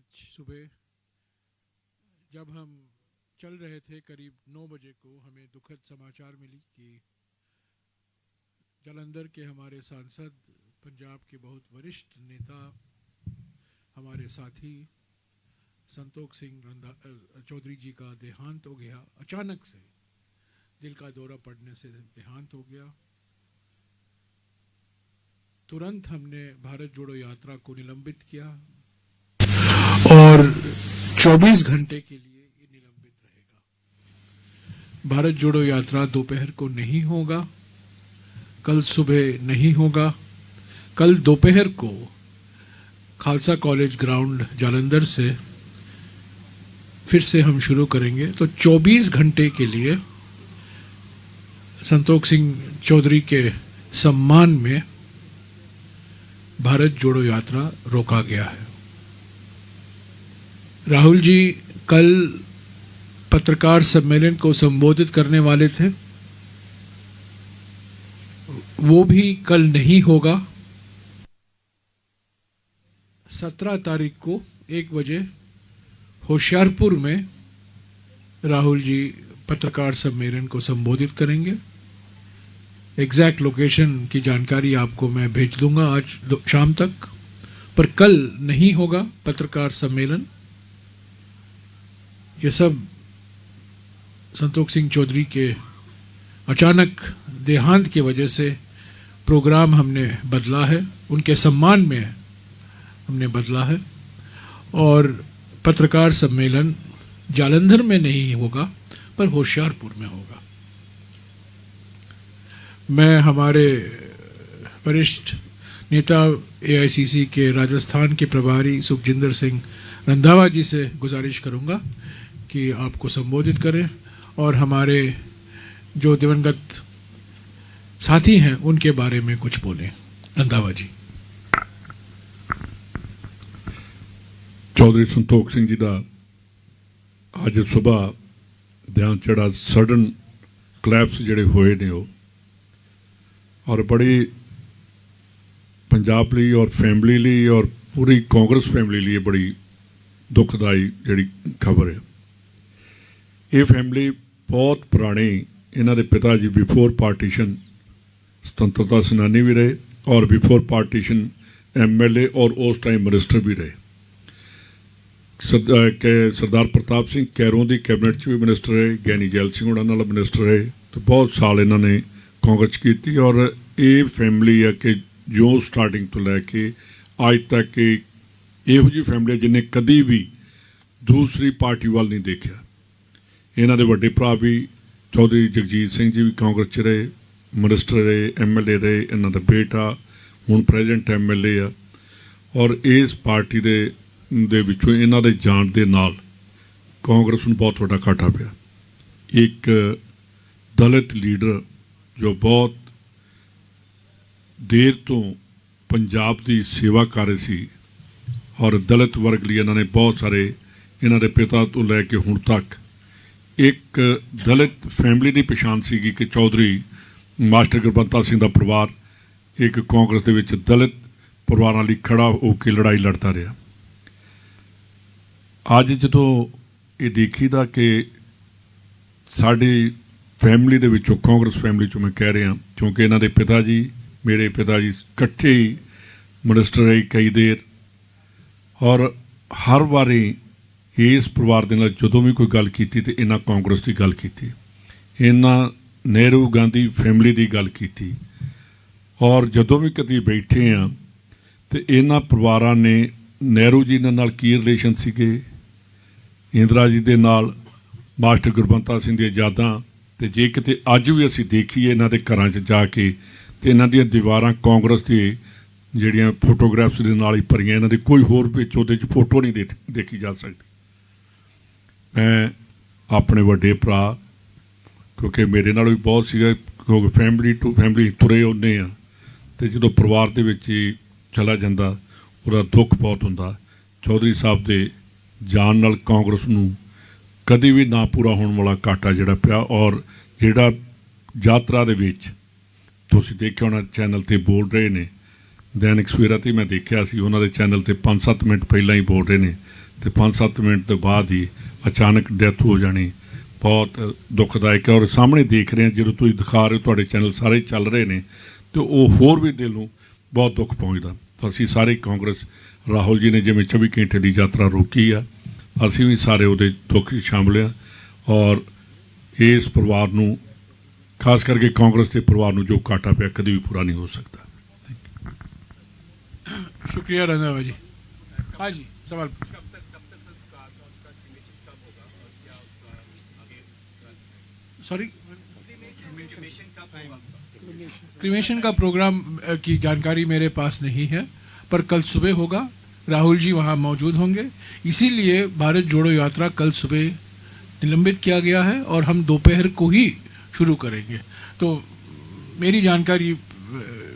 आज सुबह जब हम चल रहे थे करीब 9 बजे को हमें दुखद समाचार मिली कि जालंधर के हमारे सांसद, पंजाब के बहुत वरिष्ठ नेता, हमारे साथी संतोख सिंह चौधरी जी का देहांत हो गया। अचानक से दिल का दौरा पड़ने से देहांत हो गया। तुरंत हमने भारत जोड़ो यात्रा को निलंबित किया और 24 घंटे के लिए ये निलंबित रहेगा। भारत जोड़ो यात्रा दोपहर को नहीं होगा, कल सुबह नहीं होगा, कल दोपहर को खालसा कॉलेज ग्राउंड जालंधर से फिर से हम शुरू करेंगे। तो 24 घंटे के लिए संतोख सिंह चौधरी के सम्मान में भारत जोड़ो यात्रा रोका गया है। राहुल जी कल पत्रकार सम्मेलन को संबोधित करने वाले थे, वो भी कल नहीं होगा। 17 तारीख को 1 बजे होशियारपुर में राहुल जी पत्रकार सम्मेलन को संबोधित करेंगे। एग्जैक्ट लोकेशन की जानकारी आपको मैं भेज दूंगा आज शाम तक, पर कल नहीं होगा पत्रकार सम्मेलन। ये सब संतोख सिंह चौधरी के अचानक देहांत की वजह से प्रोग्राम हमने बदला है, उनके सम्मान में हमने बदला है। और पत्रकार सम्मेलन जालंधर में नहीं होगा पर होशियारपुर में होगा। मैं हमारे वरिष्ठ नेता एआईसीसी के राजस्थान के प्रभारी सुखजिंदर सिंह रंधावा जी से गुजारिश करूंगा कि आपको संबोधित करें और हमारे जो दिवंगत साथी हैं उनके बारे में कुछ बोलें। रंधावा जी। चौधरी संतोख सिंह जी का अज सुबह ध्यान चढ़ा सडन कलैप्स जिहड़े होए ने और बड़ी पंजाब लिए और फैमिली लिए और पूरी कांग्रेस फैमिली लिए बड़ी दुखदाई जिहड़ी खबर है। ये फैमिली बहुत पुरानी, इन्हां दे पिता जी बिफोर पार्टीशन स्वतंत्रता सेनानी भी रहे और बिफोर पार्टीशन MLA और उस टाइम मिनिस्टर भी रहे। सरदार प्रताप सिंह कैरों की कैबिनेट च भी मिनिस्टर रहे, ज्ञानी जैल सिंह उन्हां नाल मिनिस्टर रहे। तो बहुत साल इन्होंने कांग्रेस की और ये फैमिली है कि जो स्टार्टिंग तो लैके अज तक इहो जी फैमिली जिन्हें कभी भी दूसरी पार्टी वाल नहीं देखा। इन्हां दे वड्डे भरा भी चौधरी जगजीत सिंह जी भी कांग्रेस च रहे, मिनिस्टर रहे, MLA रहे। इन्हां दा बेटा हुण प्रेजिडेंट MLA आ और इस पार्टी दे विचों इन्हां दे जाण दे नाल कांग्रेस नूं बहुत वड्डा घाटा पिया। एक दलित लीडर जो बहुत देर तो पंजाब की सेवा कर रहे सी और दलित वर्ग लिए इन्होंने बहुत सारे इन्हों के पिता तो लैके हुण तक एक दलित फैमिली की पछाण सी कि चौधरी मास्टर गुरबंता सिंह का परिवार एक कांग्रेस के विच दलित परिवारों लिए खड़ा होकर लड़ाई लड़ता रहा। अज जो ये देखीदा कि साड़ी फैमिली दे विचों कांग्रेस फैमिली चों मैं कह रहा क्योंकि इन्हों के पिता जी मेरे पिता जी इकट्ठे ही मिनिस्टर रहे कई देर और हर बारी इस परिवार के नाल जदों भी कोई गल की तो इन्हां कांग्रेस की गल की, इन्हां नेहरू गांधी फैमिली की गल की और जदों भी कभी बैठे हाँ तो इन्हां परिवारां ने नेहरू जी नाल की रिलेशन सीगे, इंदिरा जी दे नाल मास्टर गुरबंता सिंह दी यादां ते जे किते अज भी असीं देखीए इन्हां दे घरां 'च जाके तो इन्हां दीयां दीवारां कांग्रेस दी जिहड़ियां फोटोग्राफ्स दे नाल ही भरियां, इन्हां दे कोई होर विच उहदे 'च फोटो नहीं देखी जा सकती। मैं अपने वड्डे भरा क्योंकि मेरे नाल भी बहुत सीगा क्योंकि फैमिली टू फैमिली तुरे होंदे आ ते जदों परिवार दे विच ही चला जांदा उहदा दुख बहुत हुंदा। चौधरी साहब दे जाण नाल कांग्रेस नूं कदी भी ना पूरा होने वाला घाटा जिहड़ा पिया और जिहड़ा यात्रा दे विच तुसीं देखिआ होना चैनल ते बोल रहे ने दैनिक सवेरा ते मैं देखिआ सी उन्हां दे चैनल ते 5-7 मिनट पहलां ही बोल रहे ने ਤੇ 5-7 ਮਿੰਟ ਤੋਂ ਬਾਅਦ ਹੀ ਅਚਾਨਕ ਡੈਥ ਹੋ ਜਾਣੀ ਬਹੁਤ ਦੁਖਦਾਇਕ ਹੈ। ਔਰ ਸਾਹਮਣੇ ਦੇਖ ਰਹੇ ਹਾਂ, ਜਦੋਂ ਤੁਸੀਂ ਦਿਖਾ ਰਹੇ ਹੋ, ਤੁਹਾਡੇ ਚੈਨਲ ਸਾਰੇ ਚੱਲ ਰਹੇ ਨੇ, ਤੇ ਉਹ ਹੋਰ ਵੀ ਦਿਲ ਨੂੰ ਬਹੁਤ ਦੁੱਖ ਪਹੁੰਚਦਾ। ਤਾਂ ਅਸੀਂ ਸਾਰੇ ਕਾਂਗਰਸ, ਰਾਹੁਲ ਜੀ ਨੇ ਜਿਵੇਂ 24 ਘੰਟੇ ਦੀ ਯਾਤਰਾ ਰੋਕੀ ਆ, ਅਸੀਂ ਵੀ ਸਾਰੇ ਉਹਦੇ ਦੁੱਖ 'ਚ ਸ਼ਾਮਲ ਹਾਂ। ਔਰ ਇਸ ਪਰਿਵਾਰ ਨੂੰ, ਖਾਸ ਕਰਕੇ ਕਾਂਗਰਸ ਦੇ ਪਰਿਵਾਰ ਨੂੰ ਜੋ ਘਾਟਾ ਪਿਆ, ਕਦੇ ਵੀ ਪੂਰਾ नहीं हो सकता। शुक्रिया रंधावा जी। हाँ जी, सवाल। सॉरी, क्रिमेशन का प्रोग्राम की जानकारी मेरे पास नहीं है, पर कल सुबह होगा। राहुल जी वहाँ मौजूद होंगे, इसीलिए भारत जोड़ो यात्रा कल सुबह निलंबित किया गया है और हम दोपहर को ही शुरू करेंगे। तो मेरी जानकारी,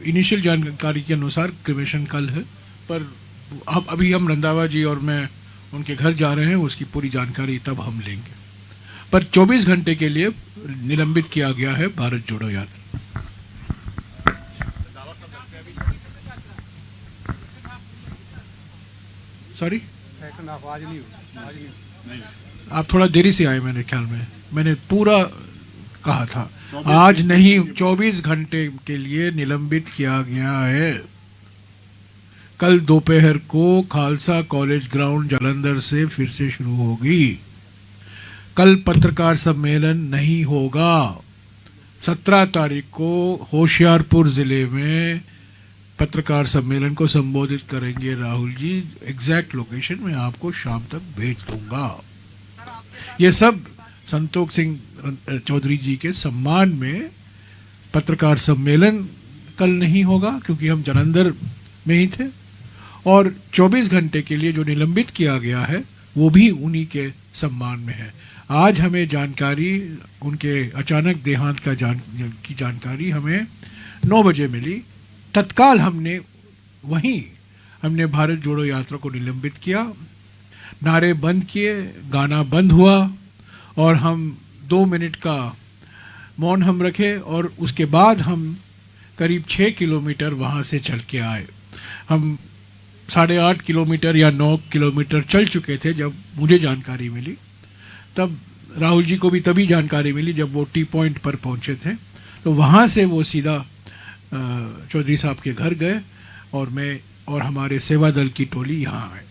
इनिशियल जानकारी के अनुसार क्रिमेशन कल है, पर अभी हम रंधावा जी और मैं उनके घर जा रहे हैं, उसकी पूरी जानकारी तब हम लेंगे। पर 24 घंटे के लिए निलंबित किया गया है भारत जोड़ो यात्रा। सॉरी, सेकंड हाफ आज नहीं। आप थोड़ा देरी से आए, मेरे ख्याल में मैंने पूरा कहा था आज नहीं, 24 घंटे के लिए निलंबित किया गया है। कल दोपहर को खालसा कॉलेज ग्राउंड जालंधर से फिर से शुरू होगी। कल पत्रकार सम्मेलन नहीं होगा। 17 तारीख को होशियारपुर जिले में पत्रकार सम्मेलन को संबोधित करेंगे राहुल जी। एग्जैक्ट लोकेशन मैं आपको शाम तक भेज दूंगा। ये सब संतोष सिंह चौधरी जी के सम्मान में पत्रकार सम्मेलन कल नहीं होगा, क्योंकि हम जालंधर में ही थे। और 24 घंटे के लिए जो निलंबित किया गया है वो भी उन्हीं के सम्मान में है। आज हमें जानकारी, उनके अचानक देहांत की जानकारी हमें 9 बजे मिली। तत्काल हमने भारत जोड़ो यात्रा को निलंबित किया, नारे बंद किए, गाना बंद हुआ और हम 2 मिनट का मौन हम रखे और उसके बाद हम करीब 6 किलोमीटर वहाँ से चल के आए। हम 8.5 किलोमीटर या 9 किलोमीटर चल चुके थे जब मुझे जानकारी मिली। तब राहुल जी को भी तभी जानकारी मिली जब वो टी पॉइंट पर पहुँचे थे। तो वहाँ से वो सीधा चौधरी साहब के घर गए और मैं और हमारे सेवा दल की टोली यहाँ आए।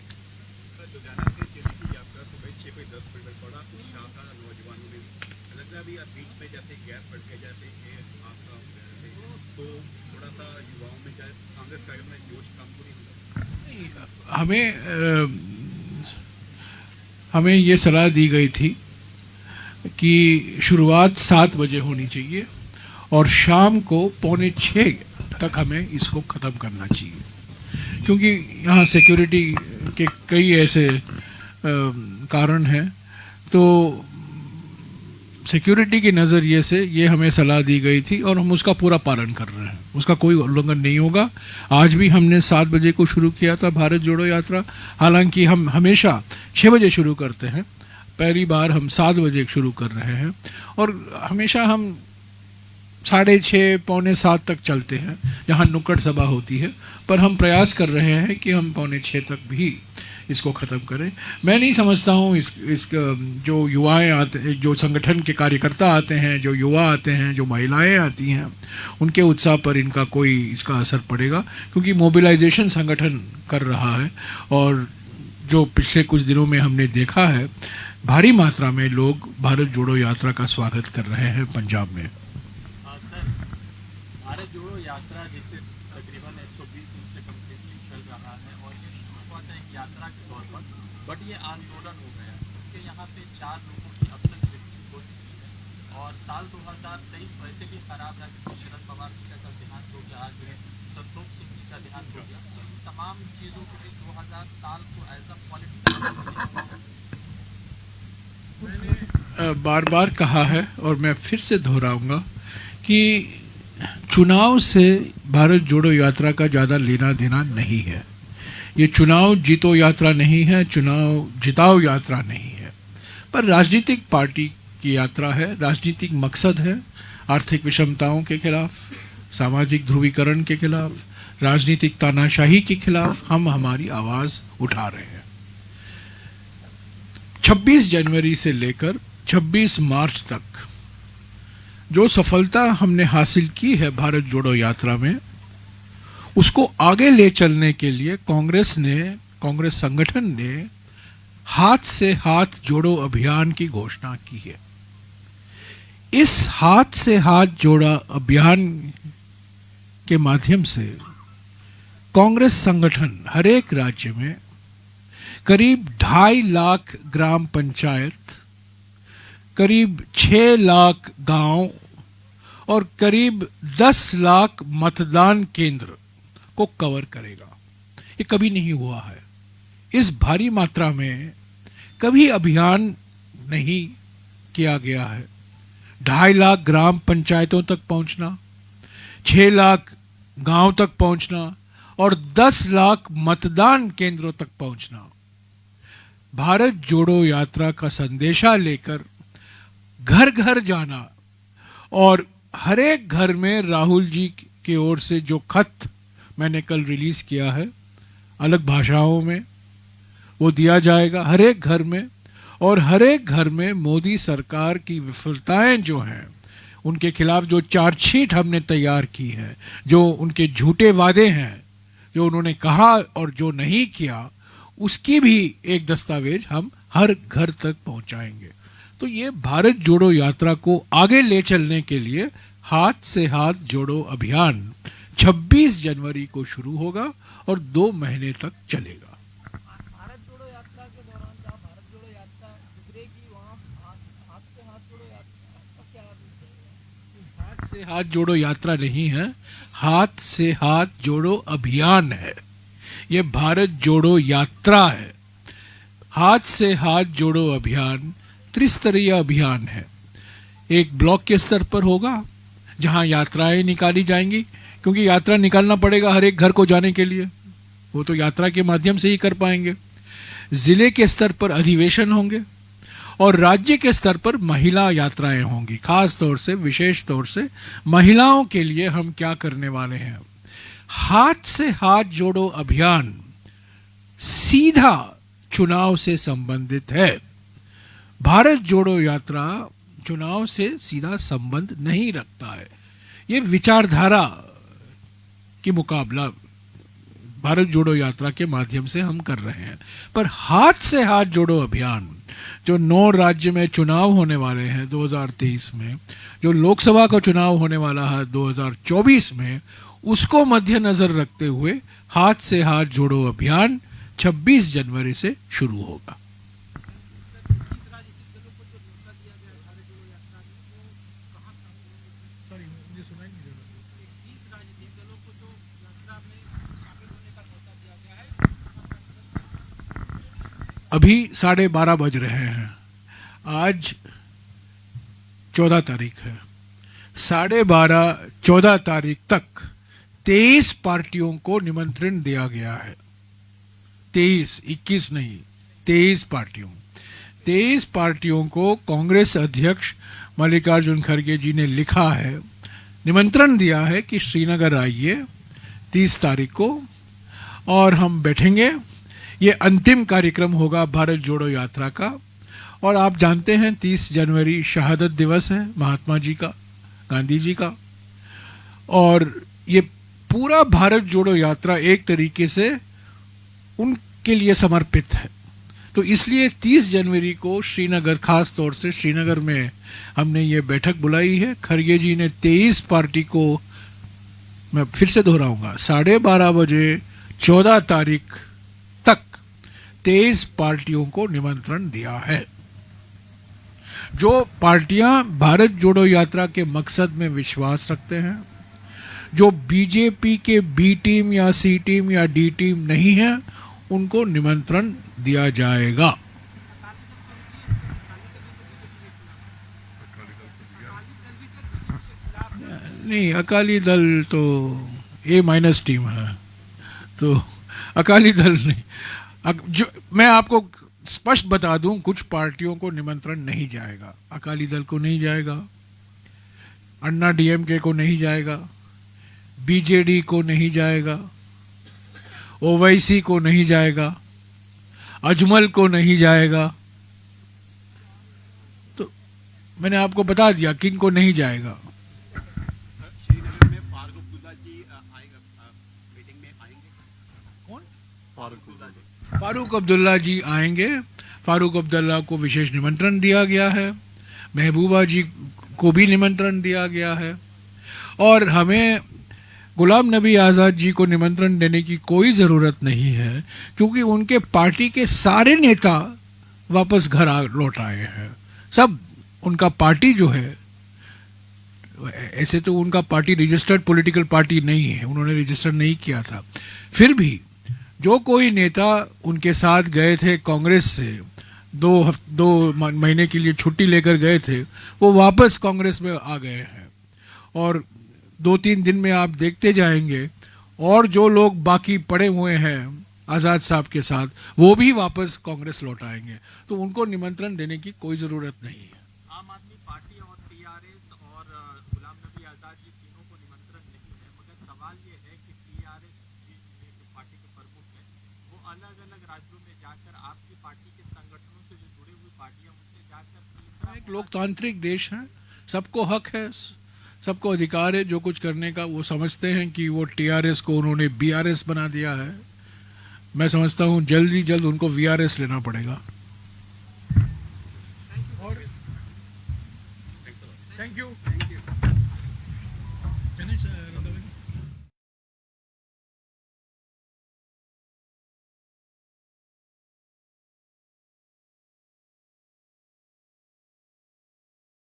हमें ये सलाह दी गई थी कि शुरुआत 7 बजे होनी चाहिए और शाम को 5:45 तक हमें इसको ख़त्म करना चाहिए, क्योंकि यहाँ सिक्योरिटी के कई ऐसे कारण हैं। तो सिक्योरिटी के नज़रिए से ये हमें सलाह दी गई थी और हम उसका पूरा पालन कर रहे हैं, उसका कोई उल्लंघन नहीं होगा। आज भी हमने 7 बजे को शुरू किया था भारत जोड़ो यात्रा, हालांकि हम हमेशा 6 बजे शुरू करते हैं, पहली बार हम 7 बजे शुरू कर रहे हैं और हमेशा हम 6:30 पौने 7 तक चलते हैं जहाँ नुक्कड़ सभा होती है, पर हम प्रयास कर रहे हैं कि हम 5:45 तक भी इसको ख़त्म करें। मैं नहीं समझता हूँ इस जो युवाएं आते, जो संगठन के कार्यकर्ता आते हैं, जो युवा आते हैं, जो महिलाएं आती हैं, उनके उत्साह पर इनका कोई इसका असर पड़ेगा, क्योंकि मोबिलाइजेशन संगठन कर रहा है और जो पिछले कुछ दिनों में हमने देखा है, भारी मात्रा में लोग भारत जोड़ो यात्रा का स्वागत कर रहे हैं पंजाब में। भारत जोड़ो यात्रा जिसे तकरीबन 120 दिन से कंप्लीटली चल रहा है और ये शुरुआत है एक यात्रा के तौर पर, बट ये आंदोलन हो गया क्योंकि यहाँ पे 4 लोगों की अब तक मृत्यु हो चुकी है और साल 2023 वैसे भी खराब है क्योंकि शरद पवार जी का कल देहांत हो गया, आज संतोष सिंह जी का देहांत हो गया। तो इन तमाम चीज़ों के लिए 2000 साल को एज अ पॉलिटिकल बार बार कहा है और मैं फिर से दोहराऊंगा कि चुनाव से भारत जोड़ो यात्रा का ज़्यादा लेना देना नहीं है। ये चुनाव जीतो यात्रा नहीं है, चुनाव जिताओ यात्रा नहीं है, पर राजनीतिक पार्टी की यात्रा है। राजनीतिक मकसद है आर्थिक विषमताओं के खिलाफ, सामाजिक ध्रुवीकरण के खिलाफ, राजनीतिक तानाशाही के खिलाफ हम हमारी आवाज़ उठा रहे हैं। 26 जनवरी से लेकर 26 मार्च तक जो सफलता हमने हासिल की है भारत जोड़ो यात्रा में, उसको आगे ले चलने के लिए कांग्रेस संगठन ने हाथ से हाथ जोड़ो अभियान की घोषणा की है। इस हाथ से हाथ जोड़ा अभियान के माध्यम से कांग्रेस संगठन हर एक राज्य में करीब 2.5 लाख ग्राम पंचायत, करीब 6 लाख गांव और करीब 10 लाख मतदान केंद्र को कवर करेगा। ये कभी नहीं हुआ है। इस भारी मात्रा में कभी अभियान नहीं किया गया है। 2.5 लाख ग्राम पंचायतों तक पहुंचना, 6 लाख गांव तक पहुंचना और 10 लाख मतदान केंद्रों तक पहुंचना। भारत जोड़ो यात्रा का संदेशा लेकर घर घर जाना और हर एक घर में राहुल जी की ओर से जो खत मैंने कल रिलीज किया है अलग भाषाओं में, वो दिया जाएगा हर एक घर में। और हर एक घर में मोदी सरकार की विफलताएं जो हैं, उनके खिलाफ जो चार्जशीट हमने तैयार की है, जो उनके झूठे वादे हैं, जो उन्होंने कहा और जो नहीं किया, उसकी भी एक दस्तावेज हम हर घर तक पहुंचाएंगे। तो ये भारत जोड़ो यात्रा को आगे ले चलने के लिए हाथ से हाथ जोड़ो अभियान 26 जनवरी को शुरू होगा और 2 महीने तक चलेगा। भारत जोड़ो यात्रा के दौरान जहाँ भारत जोड़ो यात्रा गुजरेगी वहाँ हाथ से हाथ जोड़ो यात्रा का क्या अर्थ है? हाथ से हाथ जोड़ो यात्रा नहीं है, हाथ से हाथ जोड़ो अभियान है। ये भारत जोड़ो यात्रा है। हाथ से हाथ जोड़ो अभियान त्रिस्तरीय अभियान है। एक ब्लॉक के स्तर पर होगा जहां यात्राएं निकाली जाएंगी, क्योंकि यात्रा निकालना पड़ेगा हर एक घर को जाने के लिए, वो तो यात्रा के माध्यम से ही कर पाएंगे। जिले के स्तर पर अधिवेशन होंगे और राज्य के स्तर पर महिला यात्राएं होंगी। खास तौर से, विशेष तौर से महिलाओं के लिए हम क्या करने वाले हैं। हाथ से हाथ जोड़ो अभियान सीधा चुनाव से संबंधित है। भारत जोड़ो यात्रा चुनाव से सीधा संबंध नहीं रखता है। ये विचारधारा की मुकाबला भारत जोड़ो यात्रा के माध्यम से हम कर रहे हैं। पर हाथ से हाथ जोड़ो अभियान जो 9 राज्य में चुनाव होने वाले हैं 2023 में, जो लोकसभा का चुनाव होने वाला है 2024 में, उसको मद्देनजर रखते हुए हाथ से हाथ जोड़ो अभियान 26 जनवरी से शुरू होगा। अभी 12:30 बज रहे हैं। आज 14 तारीख है। 12:30 14 तारीख तक 23 पार्टियों को निमंत्रण दिया गया है। 23, 21 नहीं, 23 पार्टियों। 23 पार्टियों को कांग्रेस अध्यक्ष मल्लिकार्जुन खड़गे जी ने लिखा है, निमंत्रण दिया है कि श्रीनगर आइए 30 तारीख को और हम बैठेंगे। ये अंतिम कार्यक्रम होगा भारत जोड़ो यात्रा का। और आप जानते हैं 30 जनवरी शहादत दिवस है महात्मा जी का, गांधी जी का। और ये पूरा भारत जोड़ो यात्रा एक तरीके से उनके लिए समर्पित है। तो इसलिए 30 जनवरी को श्रीनगर, खास तौर से श्रीनगर में हमने ये बैठक बुलाई है। खड़गे जी ने 23 पार्टी को, मैं फिर से दोहराऊंगा, 12:30 बजे 14 तारीख तक 23 पार्टियों को निमंत्रण दिया है। जो पार्टियां भारत जोड़ो यात्रा के मकसद में विश्वास रखते हैं, जो बीजेपी के बी टीम या सी टीम या डी टीम नहीं है, उनको निमंत्रण दिया जाएगा। नहीं, अकाली दल तो A- टीम है, तो अकाली दल नहीं। जो मैं आपको स्पष्ट बता दूं, कुछ पार्टियों को निमंत्रण नहीं जाएगा। अकाली दल को नहीं जाएगा, अन्ना DMK को नहीं जाएगा, BJD को नहीं जाएगा, OWIC को नहीं जाएगा, अजमल को नहीं जाएगा, मैंने आपको बता दिया किन को नहीं जाएगा। श्रीनगर में फारूक अब्दुल्ला जी आएगा, मीटिंग में आएंगे। कौन? फारूक अब्दुल्ला जी। फारूक अब्दुल्ला जी आएंगे। फारूक अब्दुल्ला को विशेष निमंत्रण दिया गया है, महबूबा जी को भी निमंत्रण दिया गया है, और हमें गुलाम नबी आज़ाद जी को निमंत्रण देने की कोई ज़रूरत नहीं है, क्योंकि उनके पार्टी के सारे नेता वापस घर लौट आए हैं। सब उनका पार्टी जो है, ऐसे तो उनका पार्टी रजिस्टर्ड पॉलिटिकल पार्टी नहीं है, उन्होंने रजिस्टर नहीं किया था, फिर भी जो कोई नेता उनके साथ गए थे कांग्रेस से, दो महीने के लिए छुट्टी लेकर गए थे, वो वापस कांग्रेस में आ गए हैं। और 2-3 दिन में आप देखते जाएंगे, और जो लोग बाकी पड़े हुए हैं आज़ाद साहब के साथ, वो भी वापस कांग्रेस लौट आएंगे। तो उनको निमंत्रण देने की कोई ज़रूरत नहीं है। आम आदमी पार्टी और टीआरएस और गुलाम नबी आज़ाद जी तीनों को निमंत्रण नहीं है, मगर सवाल ये है कि टीआरएस जी जो पार्टी के प्रमुख हैं, वो अलग अलग राज्यों में जाकर आपकी पार्टी के संगठनों से जो जुड़ी हुई पार्टियां उनसे जाकर तीसरा एक लोकतांत्रिक देश है, सबको हक है, सबको अधिकार है जो कुछ करने का। वो समझते हैं कि वो टीआरएस को उन्होंने बीआरएस बना दिया है। मैं समझता हूँ जल्द ही जल्द उनको वीआरएस लेना पड़ेगा। Thank you.